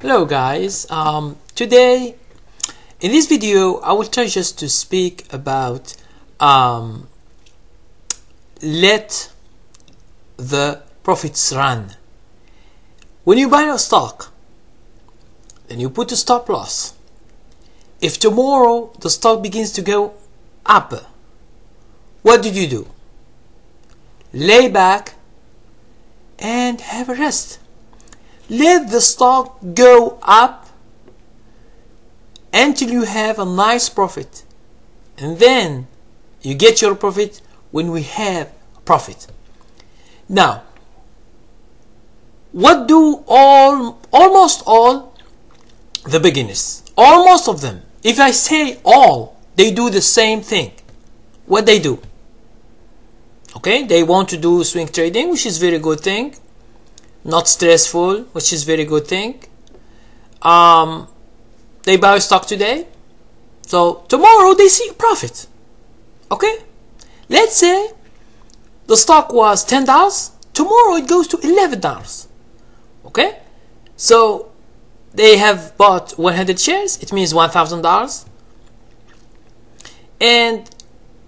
Hello guys, today in this video I will try just to speak about let the profits run. When you buy a stock, then you put a stop loss. If tomorrow the stock begins to go up, what did you do? Lay back and have a rest. Let the stock go up until you have a nice profit, and then you get your profit when we have a profit. Now, what do almost all the beginners, almost of them, if I say all, they do the same thing. What they do? Okay, they want to do swing trading, which is very good thing. Not stressful, which is very good thing. They buy a stock today, so tomorrow they see a profit. Okay, let's say the stock was $10, tomorrow it goes to $11. Okay, so they have bought 100 shares, it means $1,000, and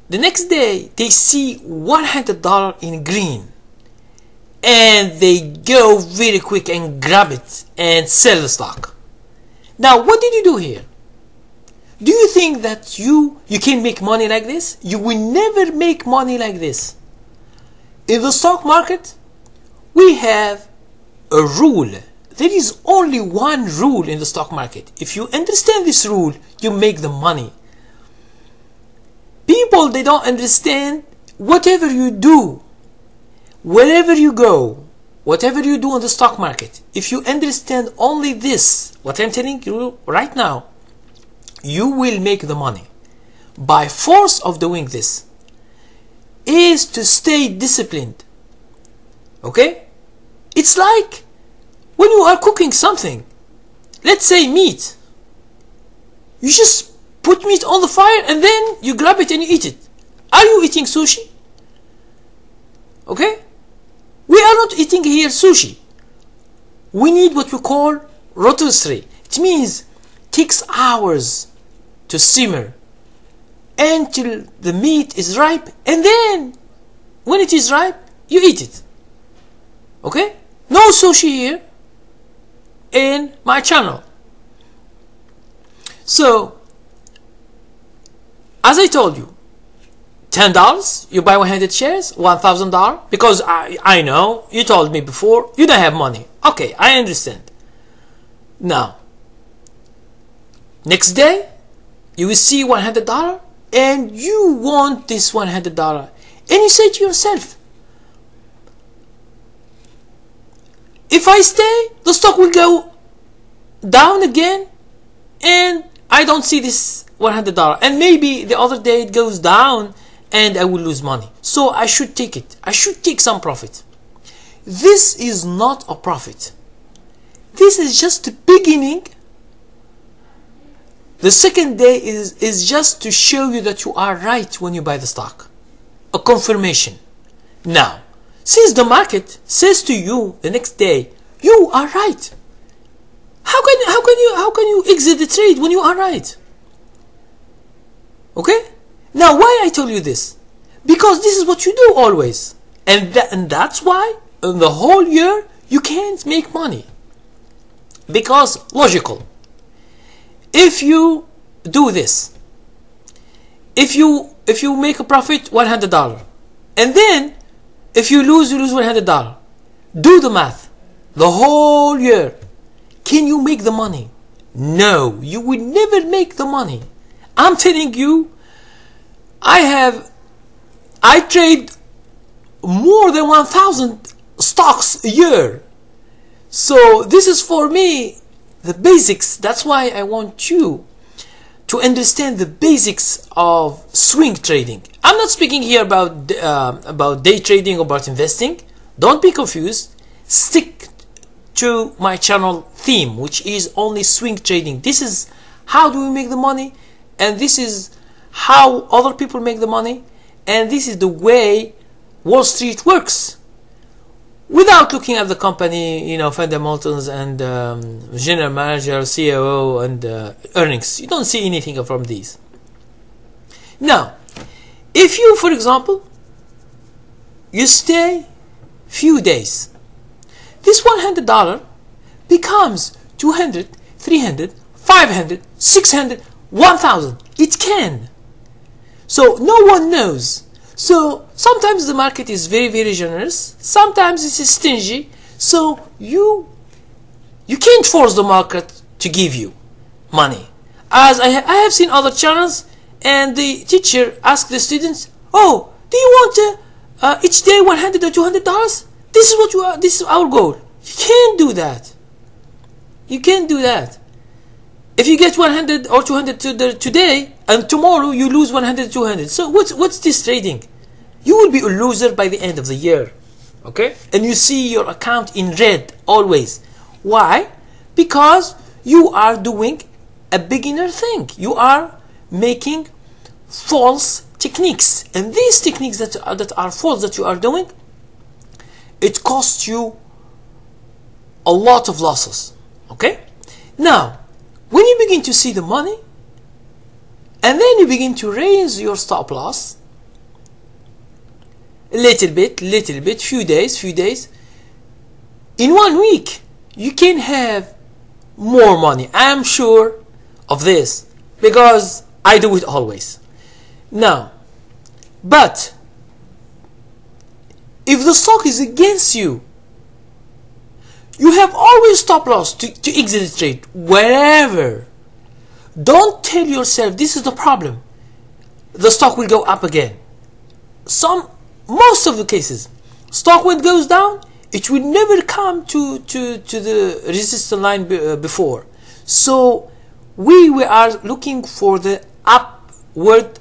the next day they see $100 in green, and they go very quick and grab it and sell the stock. Now, what did you do here? Do you think that you can make money like this? You will never make money like this. In the stock market, we have a rule. There is only one rule in the stock market. If you understand this rule, you make the money. People, they don't understand. Whatever you do, wherever you go, whatever you do in the stock market, if you understand only this, what I'm telling you right now, you will make the money. By force of doing this is to stay disciplined. Okay? It's like when you are cooking something, let's say meat. You just put meat on the fire and then you grab it and you eat it. Are you eating sushi? Okay? We are not eating here sushi. We need what we call rotisserie. It means it takes hours to simmer until the meat is ripe, and then when it is ripe, you eat it. Okay? No sushi here in my channel. So, as I told you, $10, you buy 100 shares, $1,000, because I know, you told me before, you don't have money. Okay, I understand. Now, next day, you will see $100, and you want this $100, and you say to yourself, if I stay, the stock will go down again, and I don't see this $100, and maybe the other day it goes down, and I will lose money. So I should take it. I should take some profit. This is not a profit. This is just the beginning. The second day is just to show you that you are right when you buy the stock. A confirmation. Now, since the market says to you the next day, you are right. How can you exit the trade when you are right? Okay? Now, why I tell you this? Because this is what you do always. And that's why in the whole year you can't make money. Because logical. If you do this, if you make a profit $100, and then if you lose $100, do the math. The whole year, can you make the money? No, you will never make the money. I'm telling you, I trade more than 1,000 stocks a year. So this is for me the basics. That's why I want you to understand the basics of swing trading. I'm not speaking here about day trading or about investing. Don't be confused. Stick to my channel theme, which is only swing trading. This is how do we make the money, and this is how other people make the money, and this is the way Wall Street works. without looking at the company, you know, fundamentals and general manager, COO, and earnings. You don't see anything from these. Now, if you, for example, you stay few days, this $100 becomes 200, 300, 500, 600, 1000. It can. So no one knows. So sometimes the market is very, very generous. Sometimes it is stingy. So you can't force the market to give you money. As I have seen other channels, and the teacher asked the students, "Oh, do you want each day $100 or $200? This is what you are. This is our goal." You can't do that. You can't do that. If you get 100 or 200 today, and tomorrow you lose 100, 200. So what's this trading? You will be a loser by the end of the year. Okay? And you see your account in red always. Why? Because you are doing a beginner thing. You are making false techniques. And these techniques that are false that you are doing, it costs you a lot of losses. Okay? Now, when you begin to see the money, and then you begin to raise your stop loss, a little bit, few days, in 1 week, you can have more money. I'm sure of this, because I do it always. Now, but if the stock is against you, you have always stop loss to exit the trade wherever. Don't tell yourself this is the problem, the stock will go up again. Most of the cases, stock when it goes down, it will never come to the resistance line before. So we are looking for the upward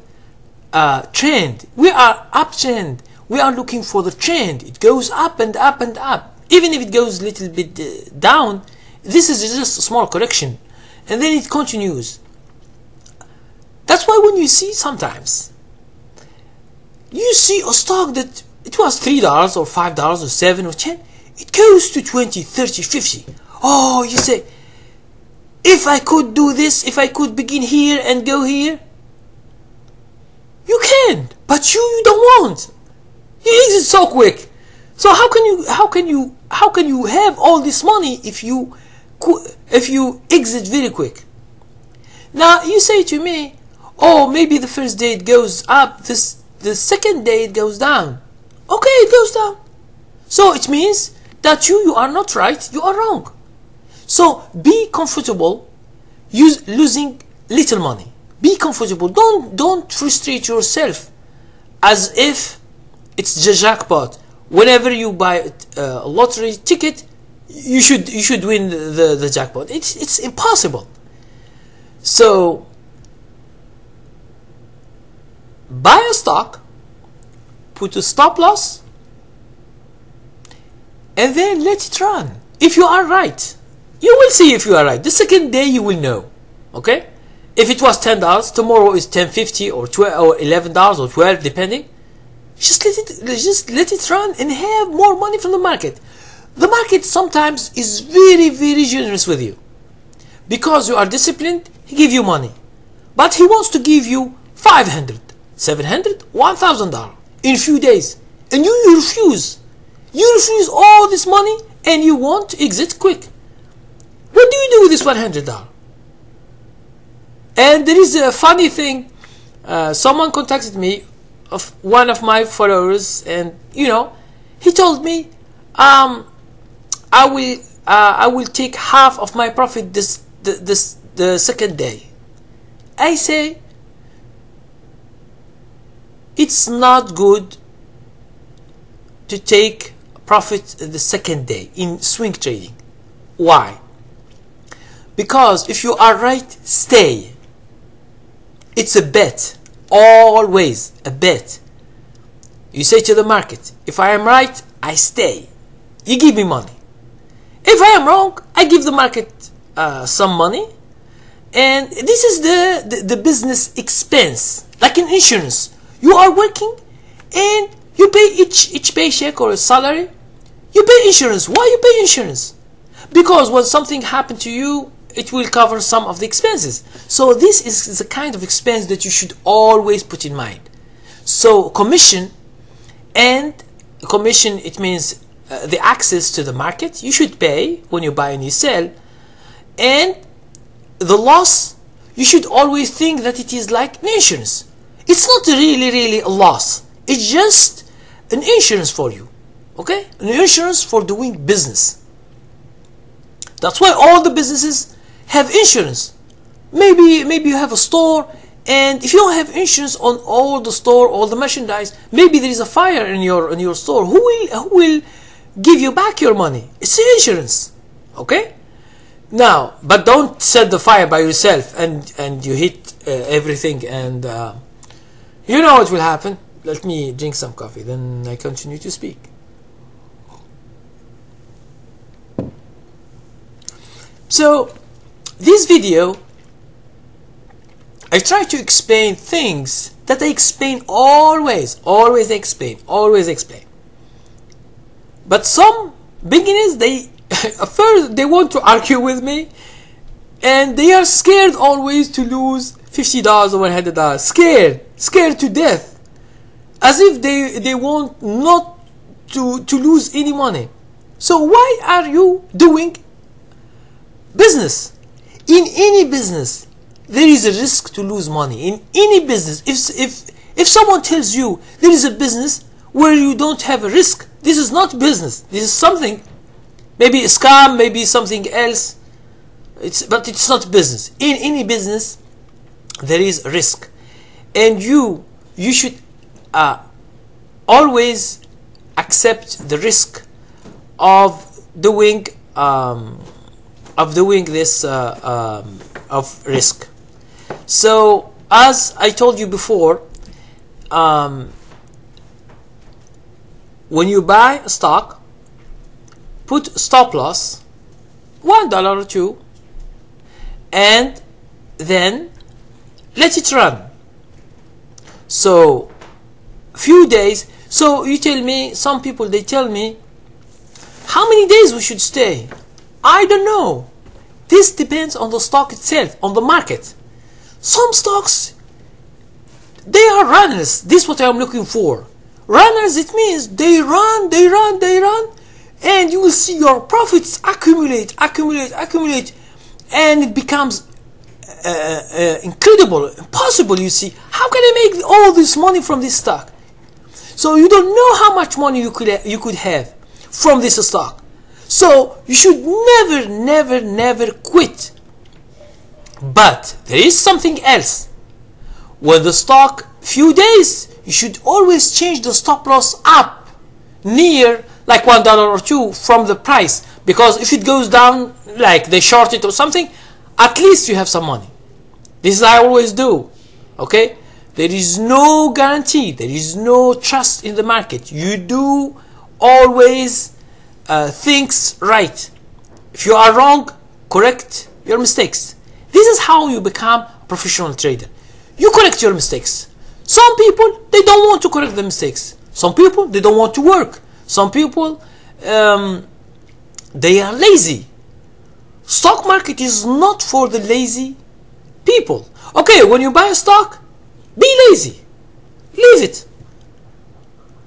trend. We are uptrend. We are looking for the trend. It goes up and up and up. Even if it goes a little bit down, this is just a small correction, and then it continues. That's why when you see sometimes, you see a stock that it was $3 or $5 or $7 or $10, it goes to 20, 30, 50. Oh, you say, if I could do this, if I could begin here and go here, you can, but you don't want. You exit so quick. So how can you have all this money if you exit very quick? Now you say to me, oh, maybe the first day it goes up, the second day it goes down. Okay, it goes down. So it means that you are not right, you are wrong. So be comfortable losing little money. Be comfortable. Don't frustrate yourself as if it's the jackpot. Whenever you buy a lottery ticket, you should win the jackpot. It's impossible. So buy a stock, put a stop loss, and then let it run. If you are right, you will see if you are right. The second day you will know. Okay? If it was $10, tomorrow is $10.50 or $12 or $11 or $12, depending. Just let it run and have more money from the market. The market sometimes is very, very generous with you. Because you are disciplined, he gives you money. But he wants to give you $500, $700, $1,000 in a few days. And you refuse. You refuse all this money and you want to exit quick. What do you do with this $100? And there is a funny thing. Someone contacted me, of one of my followers, and he told me, I will take half of my profit the second day. I say, it's not good to take profit the second day in swing trading. Why? Because if you are right, stay. It's a bet. Always a bet. You say to the market, if I am right, I stay. You give me money. If I am wrong, I give the market some money. And this is the business expense. Like in insurance. You are working and you pay each paycheck or a salary. You pay insurance. Why you pay insurance? Because when something happened to you, it will cover some of the expenses. So this is the kind of expense that you should always put in mind. So commission, it means the access to the market you should pay when you buy and you sell, and the loss, you should always think that it is like an insurance. It's not really a loss. It's just an insurance for you. Okay? An insurance for doing business. That's why all the businesses have insurance. Maybe you have a store, and if you don't have insurance on all the store, all the merchandise, maybe there is a fire in your store. Who will give you back your money? It's insurance. Okay? Now, but don't set the fire by yourself and you hit everything, and you know what will happen. Let me drink some coffee, then I continue to speak. So this video, I try to explain things that I explain always explain. But some beginners, at first they want to argue with me, and they are scared always to lose $50 or $100. Scared to death, as if they want not to lose any money. So why are you doing business? In any business there is a risk to lose money. In any business, if someone tells you there is a business where you don't have a risk, this is not business. This is something, maybe a scam, maybe something else. But it's not business. In any business there is a risk, and you should always accept the risk of doing this of risk. So as I told you before, when you buy a stock, put stop loss $1 or $2, and then let it run. So few days. So you tell me, some people, they tell me how many days we should stay. I don't know. This depends on the stock itself, on the market. Some stocks, they are runners. This is what I'm looking for. Runners, it means they run, and you will see your profits accumulate, and it becomes incredible, impossible. You see, how can I make all this money from this stock? So you don't know how much money you could have from this stock. So you should never quit. But there is something else. When the stock few days, you should always change the stop loss up near like $1 or $2 from the price, because if it goes down, like they short it or something, at least you have some money. This is what I always do. Okay? There is no guarantee, there is no trust in the market. You do always things right. If you are wrong, correct your mistakes. This is how you become a professional trader. You correct your mistakes. Some people, they don't want to correct the mistakes. Some people, they don't want to work. Some people, they are lazy. Stock market is not for the lazy people. Okay, when you buy a stock, be lazy. Leave it.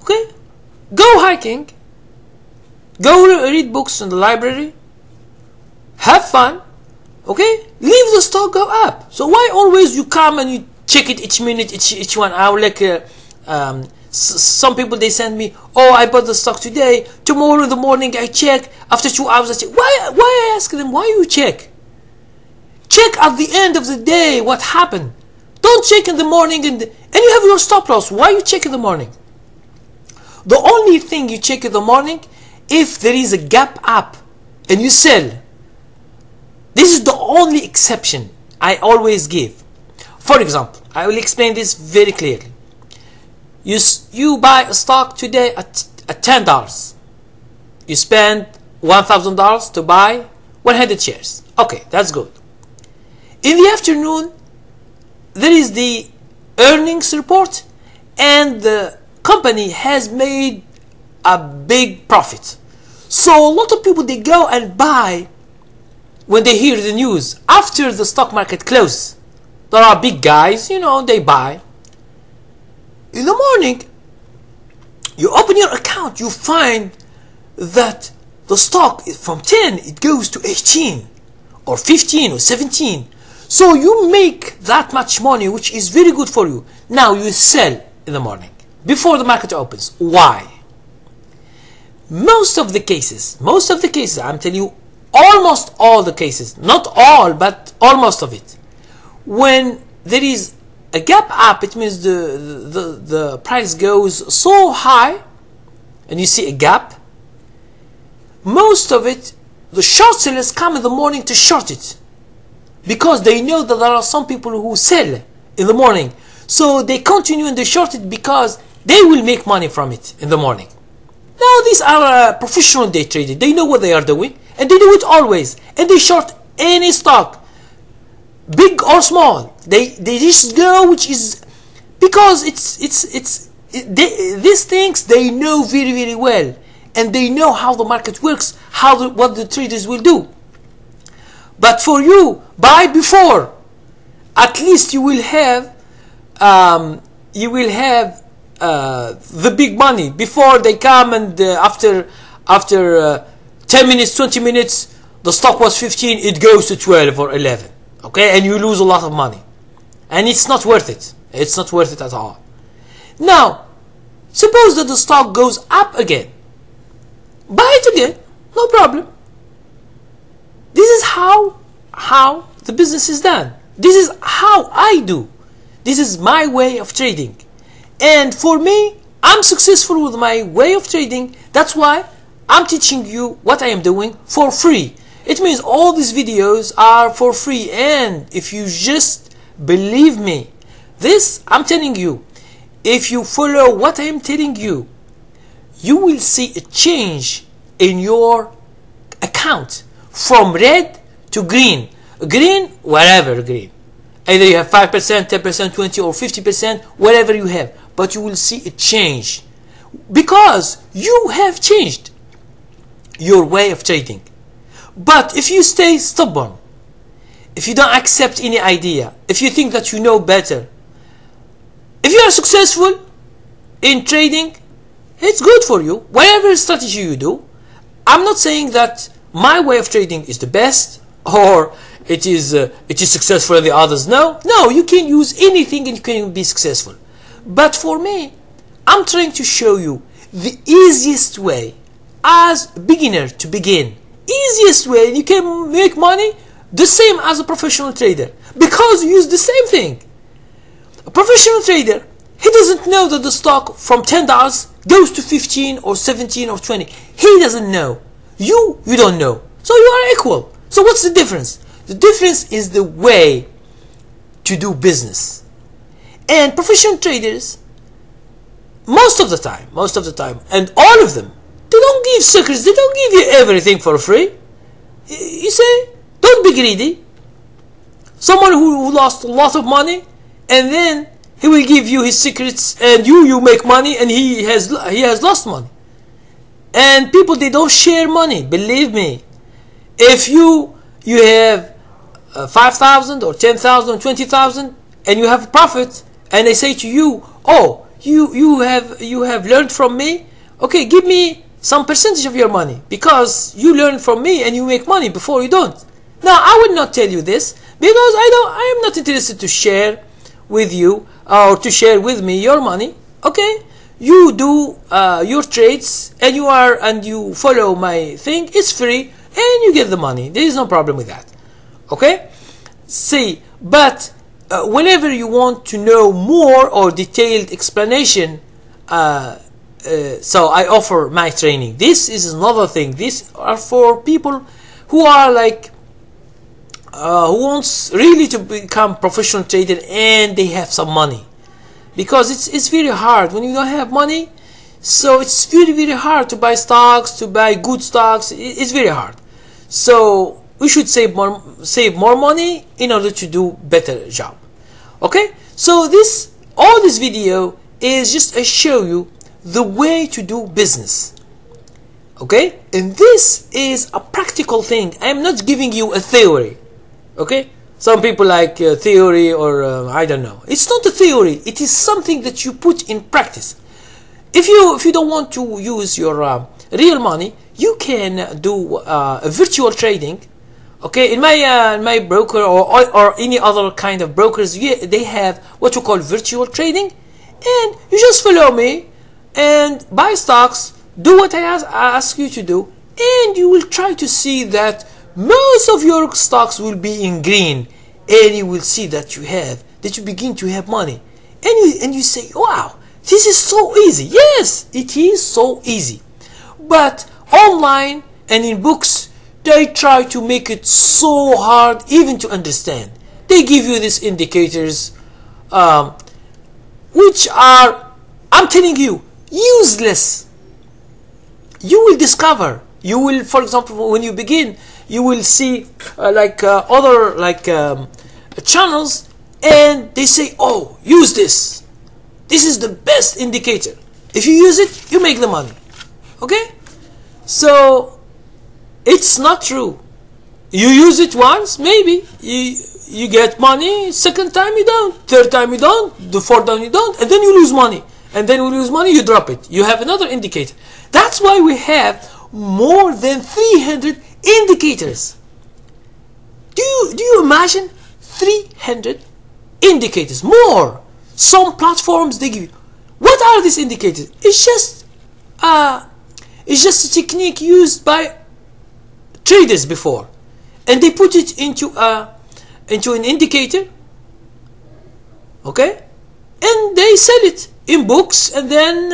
Okay? Go hiking. Go read books in the library. Have fun. Okay? Leave the stock go up. So why always you come and you check it each minute, each 1 hour? Like some people, they send me, oh, I bought the stock today. Tomorrow in the morning I check. After 2 hours I check. Why I ask them, why you check? Check at the end of the day what happened. Don't check in the morning and you have your stop loss. Why you check in the morning? The only thing you check in the morning, if there is a gap up and you sell. This is the only exception I always give. For example, I will explain this very clearly. You buy a stock today at $10. You spend $1,000 to buy 100 shares. Okay, that's good. In the afternoon, there is the earnings report, and the company has made a big profit. So a lot of people, they go and buy when they hear the news after the stock market closes. There are big guys, you know, they buy. In the morning, you open your account, you find that the stock from 10 it goes to 18 or 15 or 17. So you make that much money, which is very good for you. Now you sell in the morning before the market opens. Why? Most of the cases, I'm telling you, almost all the cases, not all, but almost of it, when there is a gap up, it means the price goes so high and you see a gap. Most of it, the short sellers come in the morning to short it, because they know that there are some people who sell in the morning, so they continue and they short it because they will make money from it in the morning. Now these are professional day traders. They know what they are doing, and they do it always, and they short any stock, big or small. They just go, which is because these things they know very well, and they know how the market works, what the traders will do. But for you, buy before. At least you will have the big money before they come, and after 10 minutes, 20 minutes, the stock was 15, it goes to 12 or 11. Okay, and you lose a lot of money, and it's not worth it. It's not worth it at all. Now, suppose that the stock goes up again. Buy it again, no problem. This is how the business is done. This is how I do. This is my way of trading. And for me, I'm successful with my way of trading. That's why I'm teaching you what I am doing for free. It means all these videos are for free, and if you just believe me, this I'm telling you, if you follow what I am telling you, you will see a change in your account from red to green. Green, whatever green. Either you have 5%, 10%, 20 or 50%, whatever you have. But you will see a change because you have changed your way of trading. But if you stay stubborn, if you don't accept any idea, if you think that you know better, if you are successful in trading, it's good for you. Whatever strategy you do, I'm not saying that my way of trading is the best or it is successful and the others. No, you can use anything and you can be successful. But for me, I'm trying to show you the easiest way as a beginner to begin. Easiest way, and you can make money the same as a professional trader because you use the same thing. A professional trader, he doesn't know that the stock from $10 goes to 15 or 17 or 20. He doesn't know. You don't know. So you are equal. So what's the difference? The difference is the way to do business. And professional traders, most of the time, and all of them, they don't give secrets, they don't give you everything for free. You say, don't be greedy. Someone who lost a lot of money, and then he will give you his secrets, and you make money, and he has lost money. And people, they don't share money, believe me. If you have 5,000 or 10,000 or 20,000, and you have a profit, and they say to you, oh, you have learned from me, okay, give me some percentage of your money because you learn from me and you make money before you don't. Now I will not tell you this because I am not interested to share with you or to share with me your money. Okay, you do your trades and you follow my thing. It's free and you get the money. There is no problem with that. Okay, see, but whenever you want to know more or detailed explanation, so I offer my training. This is another thing. These are for people who are like who wants really to become professional trader and they have some money, because it's very hard when you don't have money. So it's very hard to buy stocks, to buy good stocks. It's very hard. So we should save more money in order to do better job. Okay, so all this video is just to show you the way to do business. Okay, and this is a practical thing. I am not giving you a theory. Okay, some people like theory, or I don't know. It's not a theory. It is something that you put in practice. If you don't want to use your real money, you can do a virtual trading. Okay, in my broker, or any other kind of brokers, they have what you call virtual trading, and you just follow me and buy stocks, do what I ask you to do, and you will try to see that most of your stocks will be in green, and you will see that you begin to have money, and you say, wow, this is so easy. Yes, it is so easy. But online and in books, they try to make it so hard even to understand. They give you these indicators, which are, I'm telling you, useless. You will discover. You will, for example, when you begin, you will see other channels, and they say, oh, use this. This is the best indicator. If you use it, you make the money. Okay? So it's not true. You use it once, maybe you get money. Second time you don't. Third time you don't. The fourth time you don't, and then you lose money. And then when you lose money, you drop it. You have another indicator. That's why we have more than 300 indicators. Do you imagine 300 indicators? More. Some platforms, they give you. What are these indicators? It's just a technique used by traders before, and they put it into an indicator, okay, and they sell it in books, and then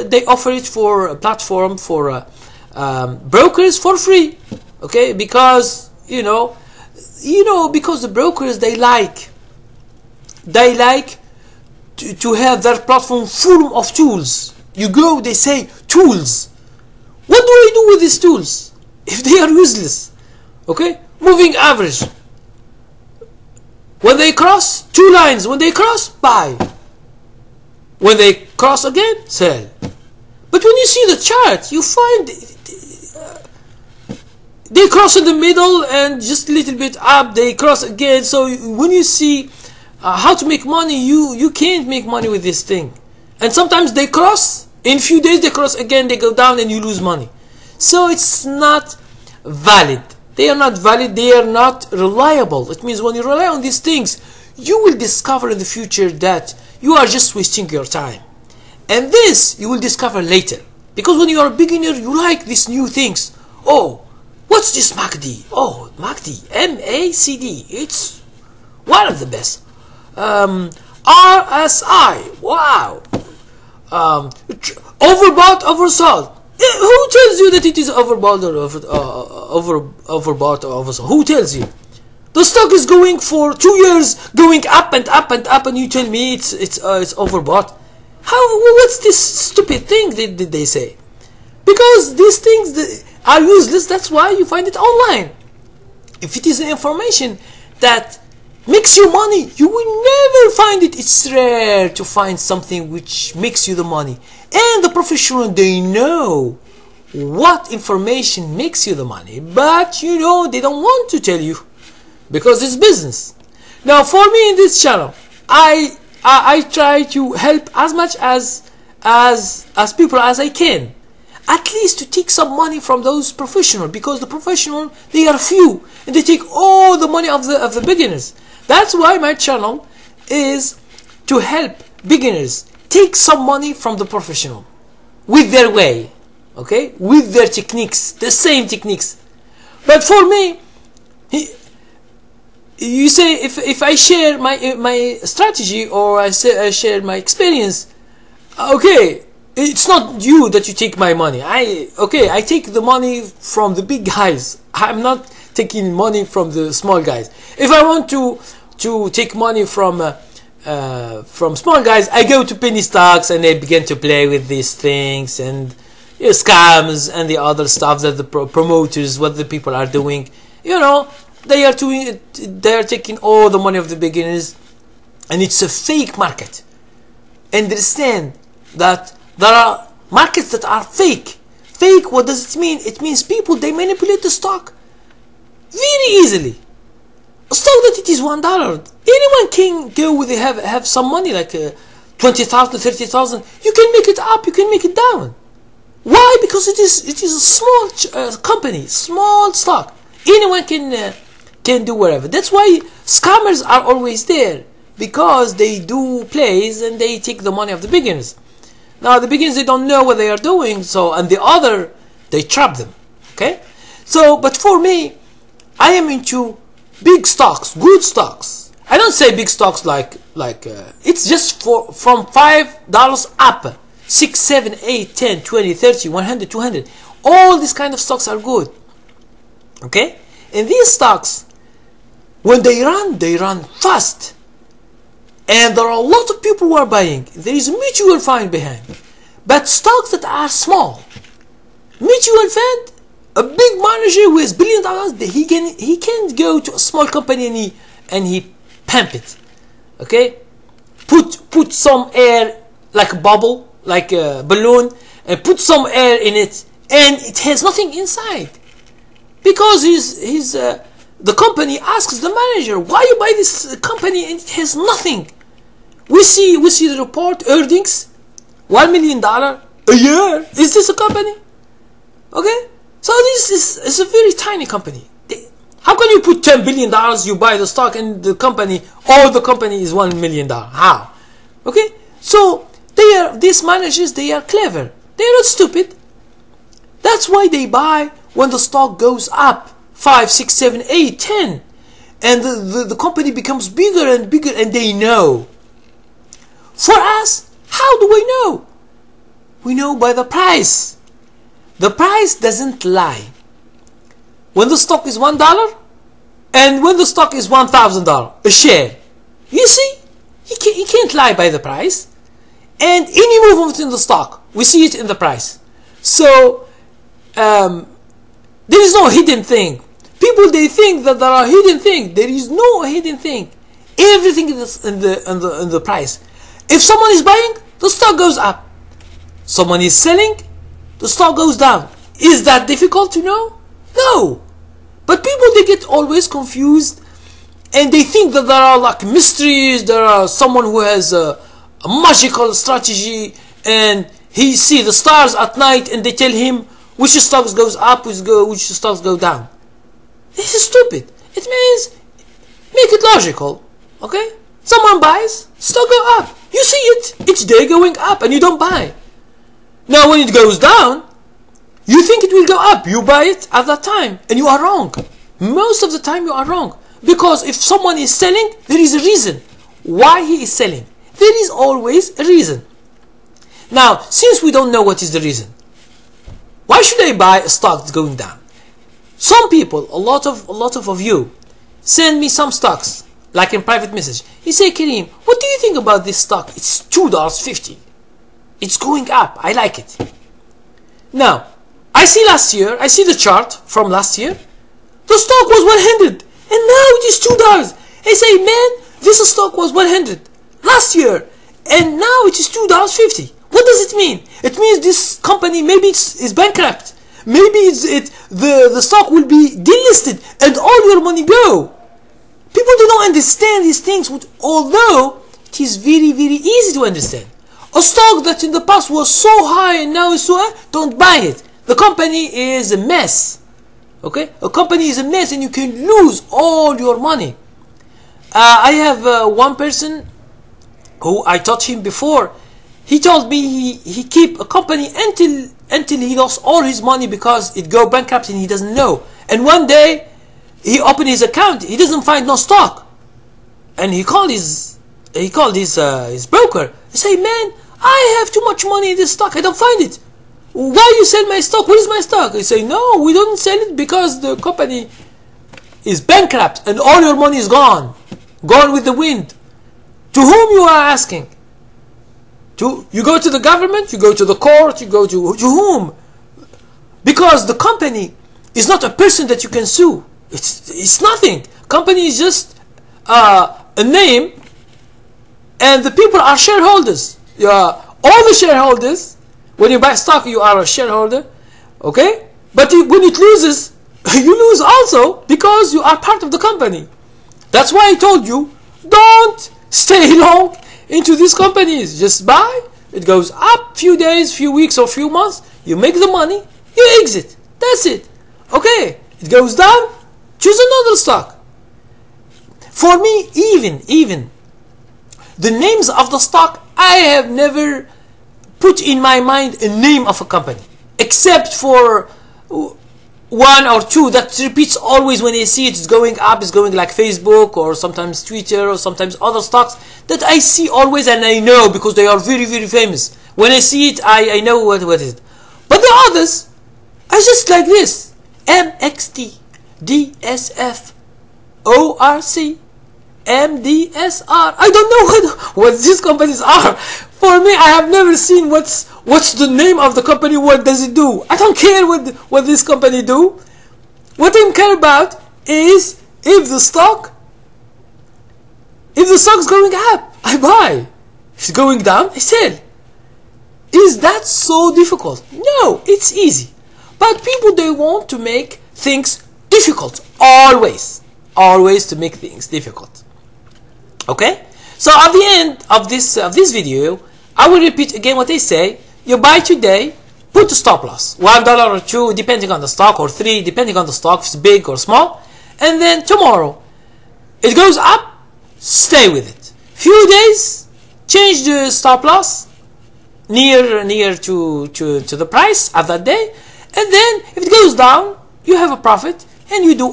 they offer it for a platform for brokers for free, okay, because because the brokers, they like to have their platform full of tools. You go, they say tools. What do I do with these tools if they are useless? Okay, moving average. When they cross two lines, when they cross, buy. When they cross again, sell. But when you see the chart, you find they cross in the middle and just a little bit up, they cross again. So when you see how to make money, you can't make money with this thing. And sometimes they cross, in a few days they cross again, they go down, and you lose money. So it's not valid. They are not valid, they are not reliable. It means when you rely on these things, you will discover in the future that you are just wasting your time. And this you will discover later. Because when you are a beginner, you like these new things. Oh, what's this MACD? Oh, MACD, M-A-C-D. It's one of the best. RSI, wow. Overbought, oversold. Who tells you that it is overbought or overbought or oversold? Who tells you? The stock is going for 2 years, going up and up and up, and you tell me it's overbought. What's this stupid thing did they say? Because these things are useless. That's why you find it online. If it is information that makes you money, you will never find it. It's rare to find something which makes you the money. And the professional, they know what information makes you the money, but they don't want to tell you because it's business. Now, for me in this channel, I try to help as much as people as I can, at least to take some money from those professionals, because the professional, they are few and they take all the money of the beginners. That's why my channel is to help beginners take some money from the professional with their way, okay, with their techniques, the same techniques. But for me, you say if I share my strategy, or I share my experience, okay, it's not you that you take my money. I take the money from the big guys. I'm not taking money from the small guys. If I want to take money from small guys, I go to penny stocks and I begin to play with these things and scams and the other stuff that the promoters, what the people are doing. They are taking all the money of the beginners, and it's a fake market. Understand that there are markets that are fake Fake, what does it mean? It means people, they manipulate the stock very easily. A stock that it is $1, anyone can go with have some money like 20,000, 30,000. You can make it up, you can make it down. Why? Because it is a small company, small stock. Anyone can do whatever. That's why scammers are always there, because they do plays and they take the money of the beginners. Now the beginners, they don't know what they are doing, so, and the other, they trap them. Okay, so but for me, I am into big stocks, good stocks. I don't say big stocks like it's just from $5 up, 6, 7, 8, 10, 20, 30, 100, 200. All these kind of stocks are good. Okay, and these stocks, when they run fast, and there are a lot of people who are buying. There is a mutual fund behind. But stocks that are small, mutual fund, a big manager who has $1 billion, he can't go to a small company and he pump it. Okay, put some air, like a bubble, like a balloon, and put some air in it, and it has nothing inside, because the company asks the manager, why you buy this company and it has nothing. We see the report, earnings $1 million a year. Is this a company? Okay, so this is a very tiny company. How can you put $10 billion, you buy the stock, and the company, all the company is $1 million? How? Okay, so these managers, they are clever. They are not stupid. That's why they buy when the stock goes up 5, 6, 7, 8, 10, and the company becomes bigger and bigger, and they know. For us, how do we know? We know by the price. The price doesn't lie. When the stock is $1 and when the stock is $1,000 a share, you see, he can't lie by the price. And any movement in the stock, we see it in the price. So there is no hidden thing. People, they think that there are hidden things. There is no hidden thing. Everything is in the price. If someone is buying, the stock goes up. Someone is selling, the stock goes down. Is that difficult to know? No. But people, they get always confused, and they think that there are like mysteries. There are someone who has a magical strategy, and he sees the stars at night, and they tell him which stocks goes up, which stocks go down. This is stupid. It means make it logical. Okay? Someone buys, stock go up. You see it each day going up, and you don't buy. Now when it goes down, you think it will go up. You buy it at that time, and you are wrong. Most of the time you are wrong. Because if someone is selling, there is a reason why he is selling. There is always a reason. Now, since we don't know what is the reason, why should I buy a stock that's going down? Some people, a lot of you, send me some stocks, like in private message. He say, Kareem, what do you think about this stock? It's $2.50. It's going up. I like it. Now, I see last year, I see the chart from last year. The stock was 100, and now it is $2. I say, man, this stock was 100 last year, and now it is $2.50. What does it mean? It means this company maybe is bankrupt. Maybe the stock will be delisted, and all your money go. People do not understand these things, although it is very, very easy to understand. A stock that in the past was so high and now is so high, don't buy it. The company is a mess. Okay? A company is a mess, and you can lose all your money. I have one person who I taught him before. He told me he keep a company until he lost all his money because it go bankrupt and he doesn't know. And one day he opened his account, he doesn't find no stock, and he called his broker. He say, man, I have too much money in this stock, I don't find it. Why you sell my stock? Where is my stock? He say, no, we don't sell it because the company is bankrupt and all your money is gone with the wind. To whom you are asking? You go to the government, you go to the court, you go to whom? Because the company is not a person that you can sue. It's nothing. Company is just a name, and the people are shareholders. All the shareholders, when you buy stock, you are a shareholder. Okay? But when it loses, you lose also because you are part of the company. That's why I told you, don't stay long into these companies. Just buy, it goes up few days, few weeks, or few months, you make the money, you exit. That's it. Okay? It goes down, choose another stock. For me, even the names of the stock, I have never put in my mind a name of a company, except for one or two that repeats always when I see it. It's going up, it's going like Facebook or sometimes Twitter or sometimes other stocks that I see always and I know because they are very, very famous. When I see it, I know what it is. But the others, I just like this. MXT, DSF, ORC, MDSR. I don't know what these companies are. For me, I have never seen what's the name of the company, what does it do. I don't care what this company do. What I care about is if the stock's going up, I buy. If it's going down, I sell. Is that so difficult? No, it's easy. But people, they want to make things difficult. Always to make things difficult. Okay? So at the end of this video, I will repeat again what they say. You buy today, put a stop loss, $1 or $2 depending on the stock, or $3 depending on the stock, if it's big or small. And then tomorrow it goes up, stay with it. Few days, change the stop loss near to the price of that day. And then if it goes down, you have a profit, and you do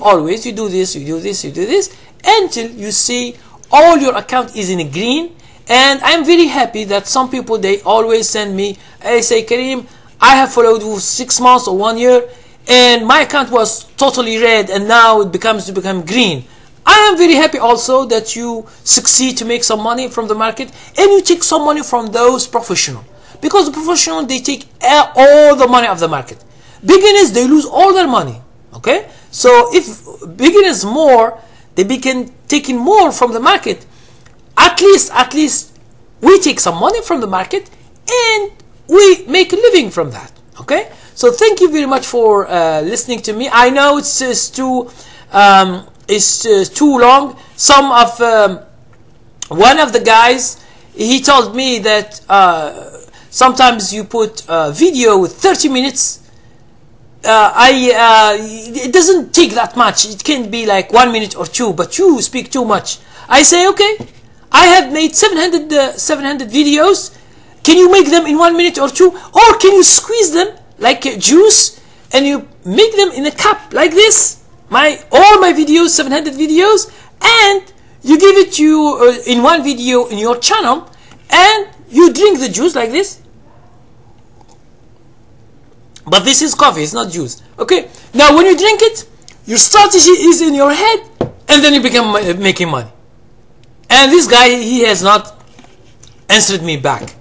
this until you see all your account is in green. And I'm very happy that some people, they always send me, I say, Kareem, I have followed you 6 months or 1 year and my account was totally red and now it become green. I am very happy also that you succeed to make some money from the market and you take some money from those professionals, because the professionals, they take all the money of the market. Beginners, they lose all their money. Okay? So if beginners more, they begin taking more from the market, at least we take some money from the market and we make a living from that. Okay? So thank you very much for listening to me. I know it's too long. Some of one of the guys, he told me that sometimes you put a video with 30 minutes. It doesn't take that much. It can be like 1 minute or 2, but you speak too much. I say, okay, I have made 700 videos. Can you make them in 1 minute or 2? Or can you squeeze them like juice and you make them in a cup like this? All my videos, 700 videos, and you give it to in one video in your channel, and you drink the juice like this. But this is coffee, it's not juice. Okay, now when you drink it, your strategy is in your head, and then you become making money. And this guy, he has not answered me back,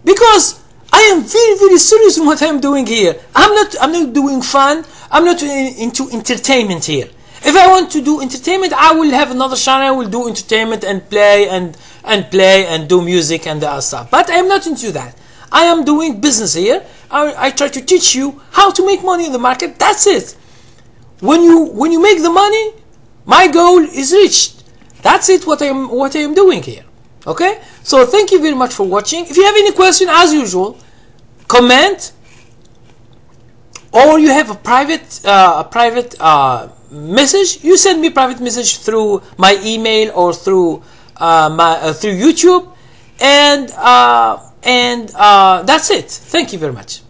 because I am very, very serious in what I'm doing here. I'm not doing fun. I'm not into entertainment here. If I want to do entertainment, I will have another channel. I will do entertainment and play and do music and stuff. But I'm not into that. I am doing business here. I try to teach you how to make money in the market. That's it. When you make the money, my goal is reached. That's it. What I am doing here. Okay. So thank you very much for watching. If you have any question, as usual, comment, or you have a private message. You send me private message through my email or through through YouTube, and that's it. Thank you very much.